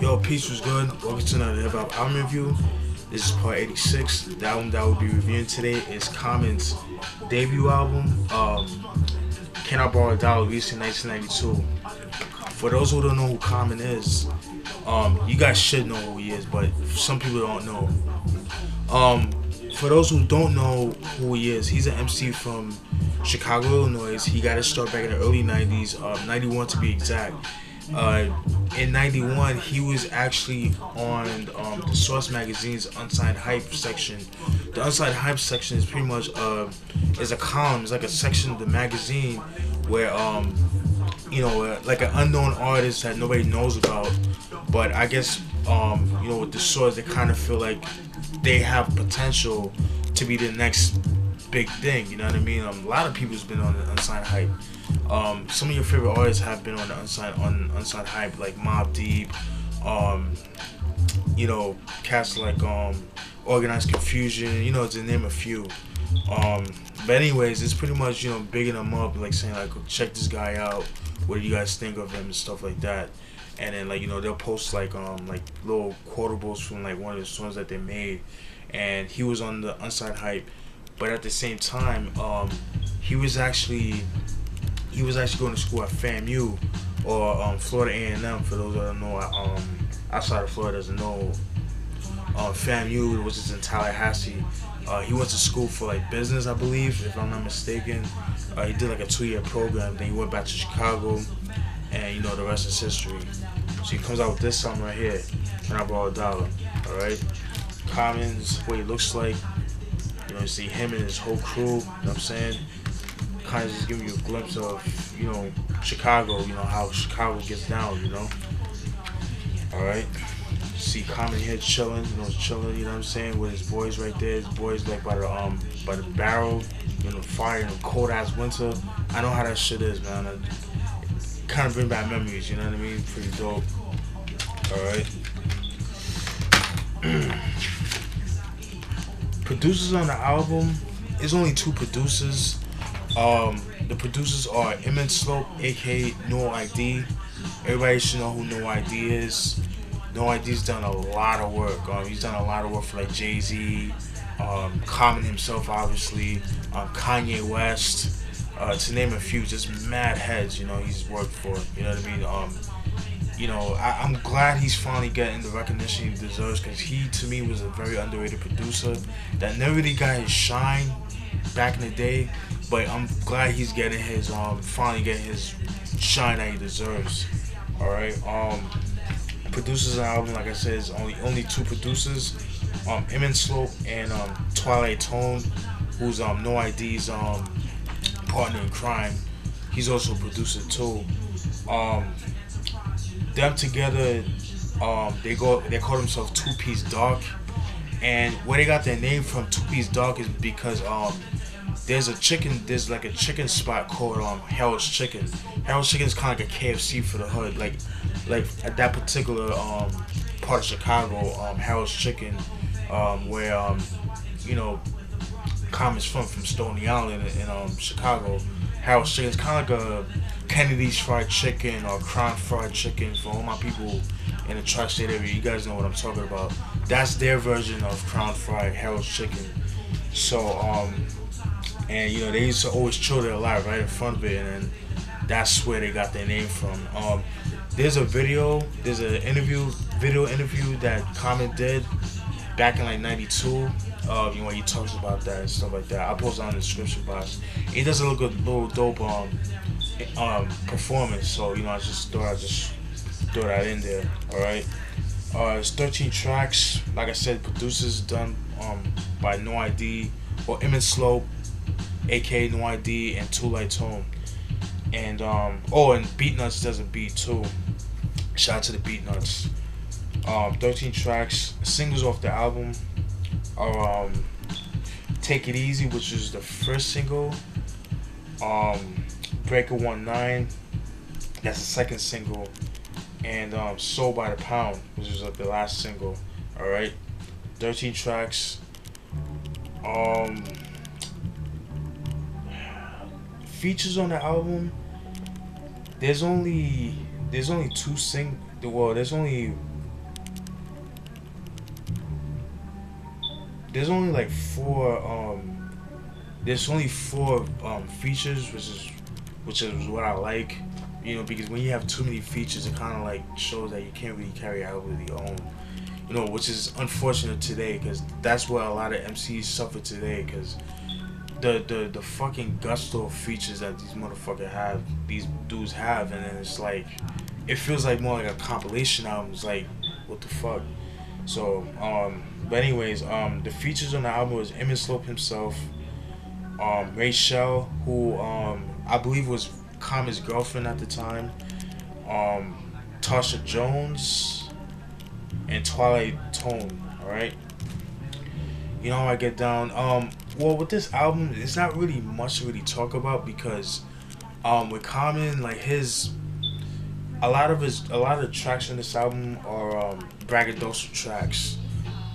Yo, peace was good. Welcome to another hip hop album review. This is part 86. The album that we'll be reviewing today is Common's debut album, Can I Borrow a Dollar, released in 1992. For those who don't know who Common is, you guys should know who he is, but some people don't know. For those who don't know who he is, he's an MC from Chicago, Illinois. He got his start back in the early 90s, 91 to be exact. In 91, he was actually on the Source Magazine's Unsigned Hype section. The Unsigned Hype section is pretty much is a column. It's like a section of the magazine where like an unknown artist that nobody knows about. But I guess with the Source, they kind of feel like they have potential to be the next big thing. You know what I mean? A lot of people's been on the Unsigned Hype. Some of your favorite artists have been on the Unsigned Hype, like Mobb Deep, cats like Organized Confusion, to name a few. But anyways, it's pretty much bigging them up, like saying like, check this guy out. What do you guys think of him and stuff like that? And then they'll post like little quotables from like one of the songs that they made, and he was on the Unsigned Hype. But at the same time, he was actually going to school at FAMU or Florida A&M. For those that don't know, outside of Florida doesn't know, FAMU was just in Tallahassee. He went to school for like business, I believe, if I'm not mistaken. He did like a 2-year program. Then he went back to Chicago, and the rest is history. So he comes out with this song right here, Can I Borrow a Dollar? All right, Common's what he looks like. You see him and his whole crew. You know what I'm saying? Kind of just giving you a glimpse of Chicago. How Chicago gets down. All right. See Common here chilling. Chilling. You know what I'm saying? With his boys right there. His boys like by the barrel. Fire in a cold ass winter. I know how that shit is, man. It kind of bring back memories. You know what I mean? Pretty dope. All right. Producers on the album, there's only 2 producers. The producers are Emmett Slope, aka No ID. Everybody should know who No ID is. No ID's done a lot of work. He's done a lot of work for like Jay-Z, Common himself, obviously, Kanye West, to name a few. Just mad heads, he's worked for. You know what I mean? I'm glad he's finally getting the recognition he deserves, because he, to me, was a very underrated producer that never really got his shine back in the day. But I'm glad he's getting his finally getting his shine that he deserves. All right. Producers on the album, like I said, is only 2 producers. Emmett Slope and Twilight Tone, who's No ID's partner in crime. He's also a producer too. Them together, they call themselves 2 Piece Dark, and where they got their name from, 2 Piece Dark, is because there's like a chicken spot called Harold's Chicken. Harold's Chicken is kind of like a KFC for the hood, like at that particular part of Chicago, Harold's Chicken, where Common's from Stony Island in Chicago. Harold's Chicken is kind of like a Kennedy's Fried Chicken or Crown Fried Chicken for all my people in the tri-state area. You guys know what I'm talking about. That's their version of Crown Fried Harold's Chicken. So and they used to always chill their life right in front of it, and that's where they got their name from. There's an video interview that Common did back in like 92. He talks about that and stuff like that. I'll post it on the description box. He does a little dope performance, so I just thought I'd just throw that in there. All right. It's 13 tracks. Like I said, producers done by No ID or Emmett Slope, aka No ID, and Twilight Tone. And and Beatnuts does a beat too. Shout out to the Beatnuts. 13 tracks. Singles off the album are Take It Easy, which is the first single. Breaker 19, that's the second single. And Sold by the Pound, which is like the last single. Alright. 13 tracks. Features on the album, there's only there's only like four there's only four features, which is what I like. You know, because when you have too many features, it kind of like shows that you can't really carry out with your own. You know, which is unfortunate today, because that's what a lot of MCs suffer today. Because the fucking gusto of features that these dudes have, and then it's like, it feels like more like a compilation album. It's like, what the fuck. So, but anyways, the features on the album was Image Slope himself, Rachel, who I believe was Common's girlfriend at the time, Tasha Jones, and Twilight Tone. All right. You know how I get down. Well, with this album, it's not really much to really talk about, because with Common, like a lot of the tracks on this album are braggadocious tracks.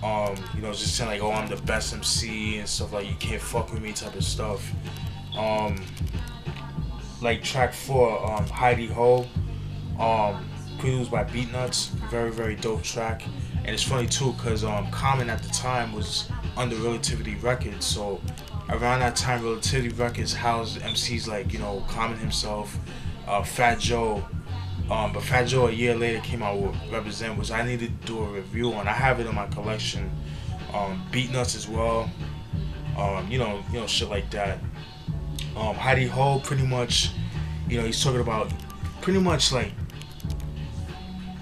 You know, just saying like, oh, I'm the best MC and stuff, like you can't fuck with me type of stuff. Um, like track 4, Heidi Ho, produced by Beatnuts, very very dope track. And it's funny too, cause Common at the time was under Relativity Records, so around that time Relativity Records housed MCs like, you know, Common himself, Fat Joe. But Fat Joe a year later came out with Represent, which I need to do a review on. I have it in my collection. Beatnuts as well. You know, shit like that. Heidi Ho, pretty much, you know, he's talking about pretty much like,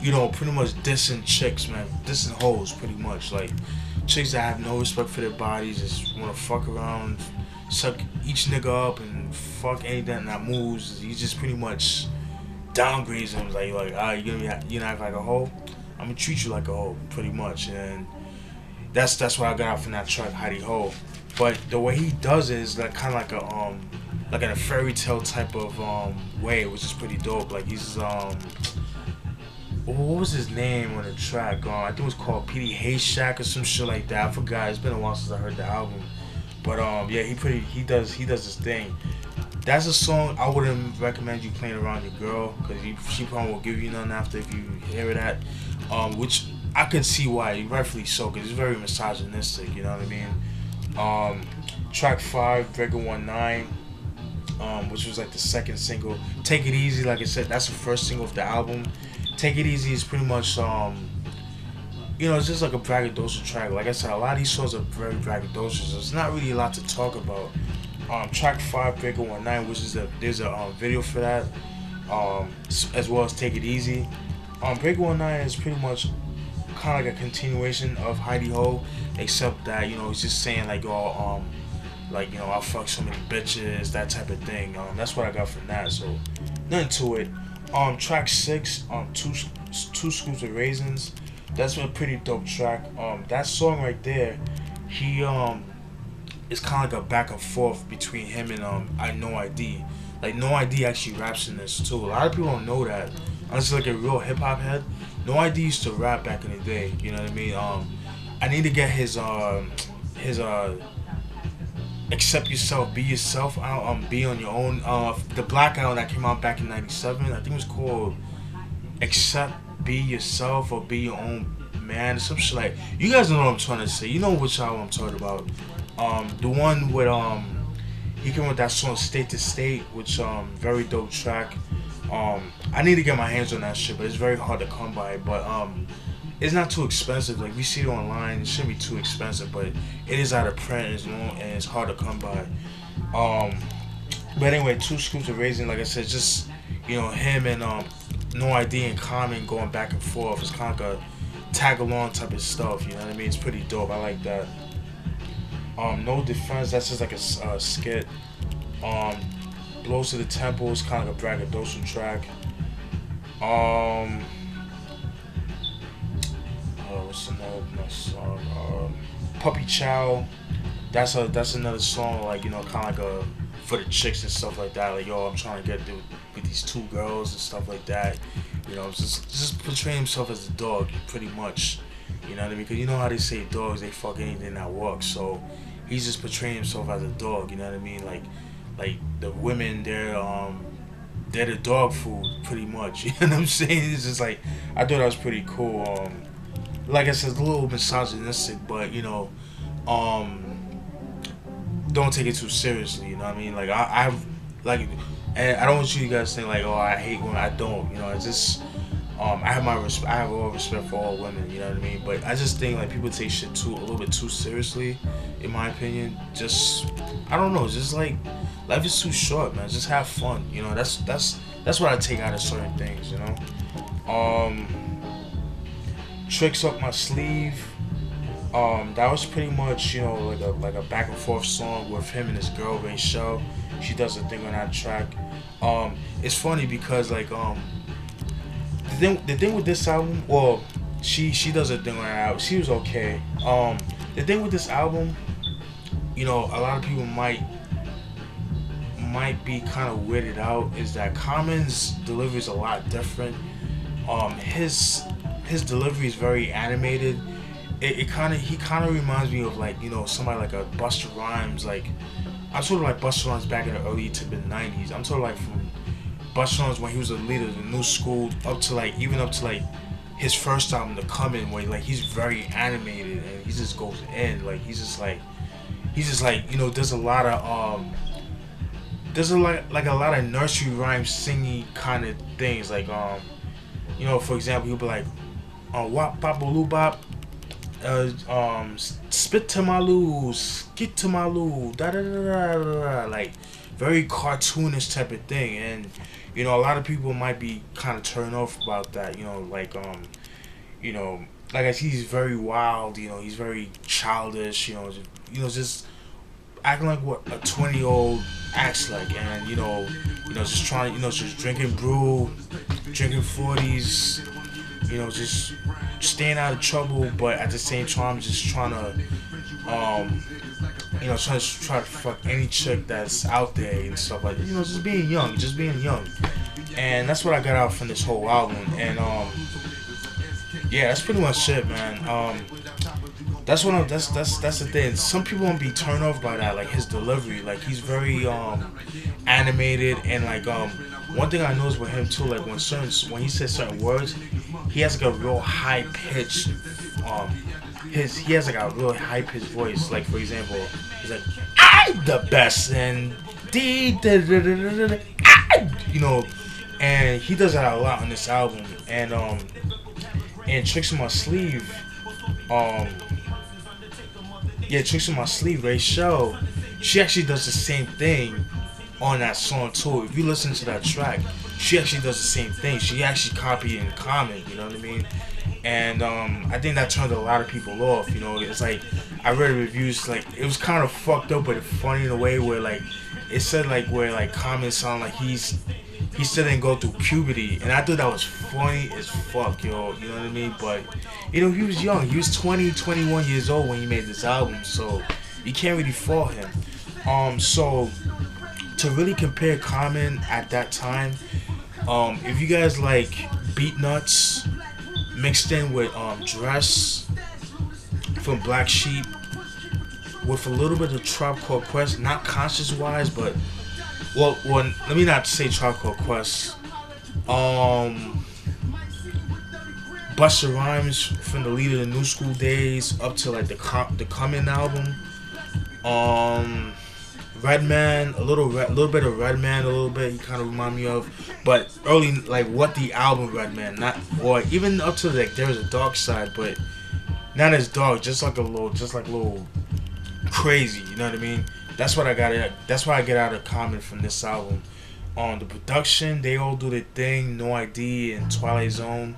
you know, pretty much dissing chicks, man, dissing hoes, pretty much like chicks that have no respect for their bodies, just want to fuck around, suck each nigga up, and fuck anything that moves. He just pretty much downgrades him, like, alright, you gonna act like a hoe, I'm gonna treat you like a hoe, pretty much. And that's what I got out from that track, Heidi Ho. But the way he does it is like kind of like in a fairy tale type of way, which is pretty dope. Like he's what was his name on the track? I think it was called PD Haystack or some shit like that. I forgot. It's been a while since I heard the album. But yeah, he does his thing. That's a song I wouldn't recommend you playing around your girl, because she probably won't give you nothing after if you hear that. Which I can see why, rightfully so, because it's very misogynistic. You know what I mean? Track 5, Breaker 19, which was like the second single. Take It Easy, like I said, that's the first single of the album. Take It Easy is pretty much you know, it's just like a braggadocious track. Like I said, a lot of these songs are very braggadocious. There's not really a lot to talk about. Track 5, Breaker 19, which is there's a video for that, as well as Take It Easy. Breaker 19 is pretty much kind of like a continuation of Heidi Ho, except that, you know, he's just saying like, oh, like, you know, I'll fuck so many bitches, that type of thing. That's what I got from that. So nothing to it. Track 6, two scoops of raisins. That's a pretty dope track. That song right there, he it's kind of like a back and forth between him and I No ID. Like No ID actually raps in this too. A lot of people don't know that. Unless like a real hip hop head. No ID used to rap back in the day. You know what I mean? I need to get his Accept Yourself, Be Yourself out, Be On Your Own. The Black album that came out back in '97, I think it was called Accept, Be Yourself, or Be Your Own Man, some shit like. You guys know what I'm trying to say. You know which album I'm talking about. The one with he came with that song State to State, which very dope track. I need to get my hands on that shit, but it's very hard to come by. But it's not too expensive. Like we see it online, it shouldn't be too expensive, but it is out of print and it's long and it's hard to come by. But anyway, Two Scoops of Raisin, like I said, just, you know, him and No ID and Common going back and forth. It's kind of like a tag along type of stuff. You know what I mean? It's pretty dope. I like that. No Defense, that's just like a skit. Blows to the Temple is kind of like a braggadocious track. What's another song? Puppy Chow. That's another song, like, you know, kind of like a for the chicks and stuff like that. Like, yo, I'm trying to get with these two girls and stuff like that. You know, just portray himself as a dog, pretty much. You know what I mean? Because you know how they say dogs, they fuck anything that walks. So he's just portraying himself as a dog. You know what I mean? Like the women, they're the dog food, pretty much. You know what I'm saying? It's just like, I thought that was pretty cool. Like I said, it's a little misogynistic, but you know, um don't take it too seriously. You know what I mean? Like I've like, and I don't want you guys to think like, oh, I hate women. I don't. You know, it's just I have I have all respect for all women. You know what I mean? But I just think like people take shit too a little bit too seriously, in my opinion. Just I don't know. Just like life is too short, man. Just have fun. You know, that's what I take out of certain things. You know, tricks up my sleeve. That was pretty much, you know, like a back and forth song with him and his girl Rachel. She does a thing on that track. It's funny because like the thing with this album, well, she does a thing on that album. She was okay. The thing with this album, you know, a lot of people might be kind of weirded out is that Common's delivery is a lot different. His delivery is very animated. He kind of reminds me of like, you know, somebody like a Busta Rhymes. Like I'm sort of like Busta Rhymes back in the early to mid '90s. I'm sort of like from Busta Rhymes when he was a leader of the new school up to like his first album, The Coming, where like he's very animated and he just goes in. Like he's just like you know, there's a lot of like a lot of nursery rhyme singing kind of things. Like you know, for example, he'll be like wop bop loo bop. Spit to my loo, skit to my loo, da da da da da, like very cartoonish type of thing, and you know a lot of people might be kind of turned off about that. You know, like you know, like I see he's very wild. You know, he's very childish. You know, just acting like what a 20-year-old acts like, and you know, just trying, you know, just drinking brew, drinking 40s. You know, just staying out of trouble, but at the same time, just trying to, you know, try to fuck any chick that's out there and stuff like that. You know, just being young, and that's what I got out from this whole album. And yeah, that's pretty much it, man. That's the thing. Some people won't be turned off by that, like his delivery. Like he's very animated, and like one thing I noticed with him too, like when he says certain words, he has like a real high pitch. He has like a real high pitched voice. Like for example, he's like, "I'm the best," and you know, and he does that a lot on this album. And Tricks in My Sleeve, yeah, Tricks in My Sleeve, Rachel, she actually does the same thing on that song too. If you listen to that track, she actually does the same thing. She actually copied and comment, you know what I mean? And I think that turned a lot of people off. You know, it's like I read reviews, like it was kind of fucked up, but funny in a way where like it said like where like comments sound like he still didn't go through puberty, and I thought that was funny as fuck, yo. You know what I mean? But you know, he was young. He was 20, 21 years old when he made this album, so you can't really fault him. So to really compare Common at that time, if you guys like Beat Nuts mixed in with Dress from Black Sheep with a little bit of Tribe Called Quest, not conscious wise, but well, let me not say Tribe Called Quest. Busta Rhymes from the Leader of the New School days up to like the Coming album. Redman, a little bit of Redman, a little bit. He kind of remind me of, but early like what the album Redman, not or even up to like There's a Dark Side, but not as dark, just like a little crazy. You know what I mean? That's what I got. That's why I get out of Common from this album. The production, they all do their thing. No ID and Twilight Zone,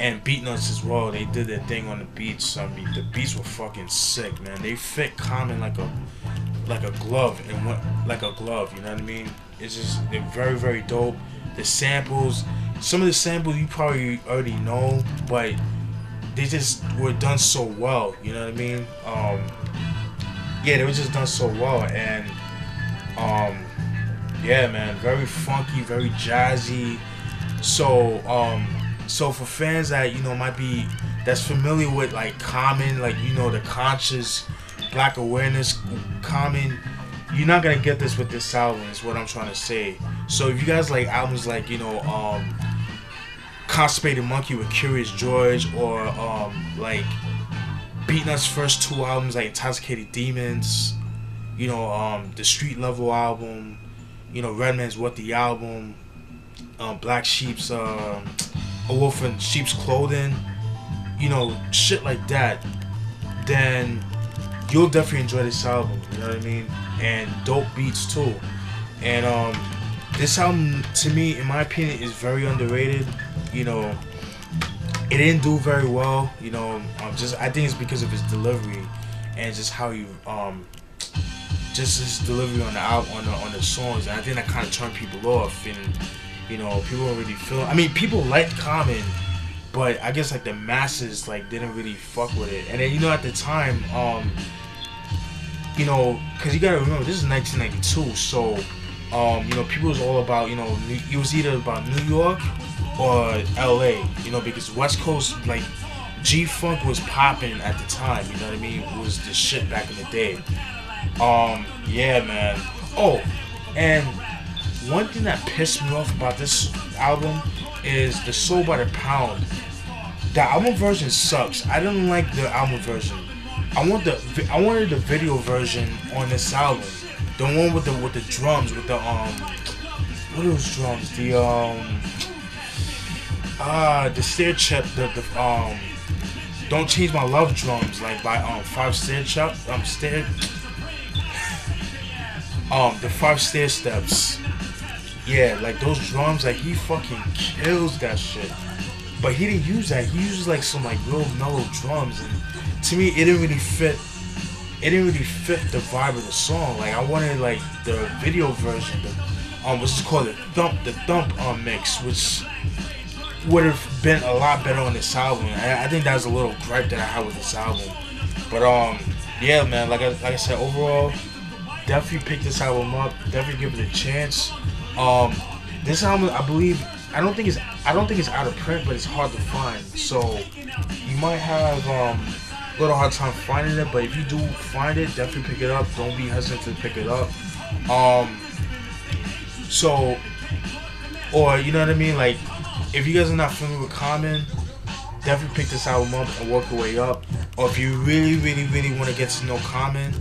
and Beat Nuts as well. They did their thing on the beats. I mean, the beats were fucking sick, man. They fit Common like a glove, and went like a glove. You know what I mean? It's just they're very, very dope. The samples, some of the samples you probably already know, but they just were done so well. You know what I mean? Yeah, they were just done so well, and yeah, man, very funky, very jazzy. So so for fans that that's familiar with like Common, like the conscious Black awareness Common, you're not gonna get this with this album. Is what I'm trying to say. So if you guys like albums like Constipated Monkey with Curious George, or like Beatnut's first 2 albums, like Intoxicated Demons, you know, the Street Level album, you know, Redman's What the Album, Black Sheep's A Wolf in Sheep's Clothing, you know, shit like that, then you'll definitely enjoy this album, you know what I mean? And dope beats too. And this album, to me, in my opinion, is very underrated. You know, it didn't do very well. You know, I think it's because of his delivery and just how he just his delivery on the album, on the songs, and I think that kind of turned people off. And you know, people don't really feel. I mean, people liked Common, but I guess like the masses like didn't really fuck with it. And then you know, at the time, you know, because you gotta remember this is 1992, so you know, people was all about, you know, it was either about New York or LA, you know, because West Coast, like, G-Funk was popping at the time, you know what I mean? It was the shit back in the day. Yeah, man. Oh, and one thing that pissed me off about this album is the Soul by the Pound. The album version sucks. I didn't like the album version. I wanted the video version on this album. The one with the drums, with the what are those drums? The stair chip, the Don't Change My Love drums, like by 5 Stair Chop, the 5 Stair Steps. Yeah, like those drums, like he fucking kills that shit. But he didn't use that. He uses like some like real mellow drums, and to me, it didn't really fit the vibe of the song. Like I wanted like the video version, which is called the thump mix, which would have been a lot better on this album. I think that was a little gripe that I had with this album. But yeah, man, like I said, overall, definitely pick this album up. Definitely give it a chance. This album, I don't think it's out of print, but it's hard to find. So you might have a little hard time finding it, but if you do find it, definitely pick it up. Don't be hesitant to pick it up. So, or you know what I mean, like if you guys are not familiar with Common, definitely pick this album up and work your way up. Or if you really want to get to know Common,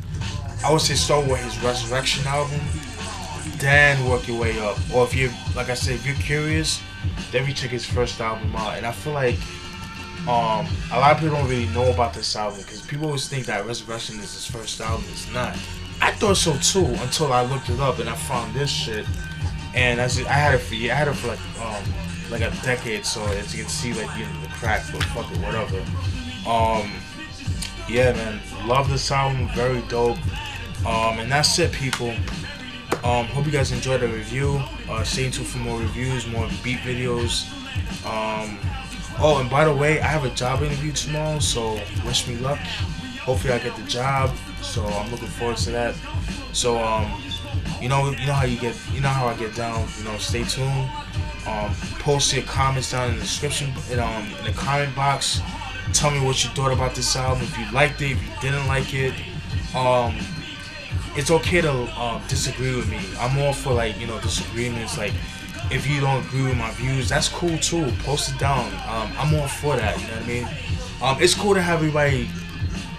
I would say start with his Resurrection album, then work your way up. Or if you're, like I said, if you're curious, definitely check his first album out. And I feel like a lot of people don't really know about this album because people always think that Resurrection is his first album. It's not. I thought so too until I looked it up and I found this shit. And I had it for like a decade. So as you can see, like the crack, but fuck it, whatever. Yeah, man, love this album, very dope. And that's it, people. Hope you guys enjoyed the review. Stay tuned for more reviews, more beat videos. Oh, and by the way, I have a job interview tomorrow, so wish me luck. Hopefully I get the job, so I'm looking forward to that. So you know how I get down. You know, stay tuned. Post your comments down in the description, in the comment box. Tell me what you thought about this album. If you liked it, if you didn't like it. It's okay to disagree with me. I'm all for like, you know, disagreements. Like if you don't agree with my views, that's cool too. Post it down. I'm all for that. You know what I mean? It's cool to have everybody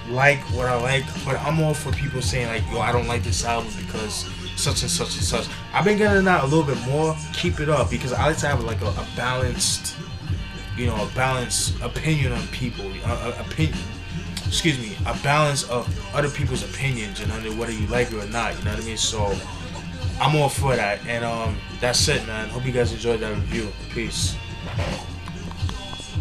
like what I like, but I'm all for people saying like, yo, I don't like this album because such and such and such. I've been getting that a little bit more. Keep it up because I like to have like a balanced, you know, a balanced opinion on people. A balance of other people's opinions and whether you like it or not, you know what I mean? So I'm all for that. And that's it, man. Hope you guys enjoyed that review. Peace.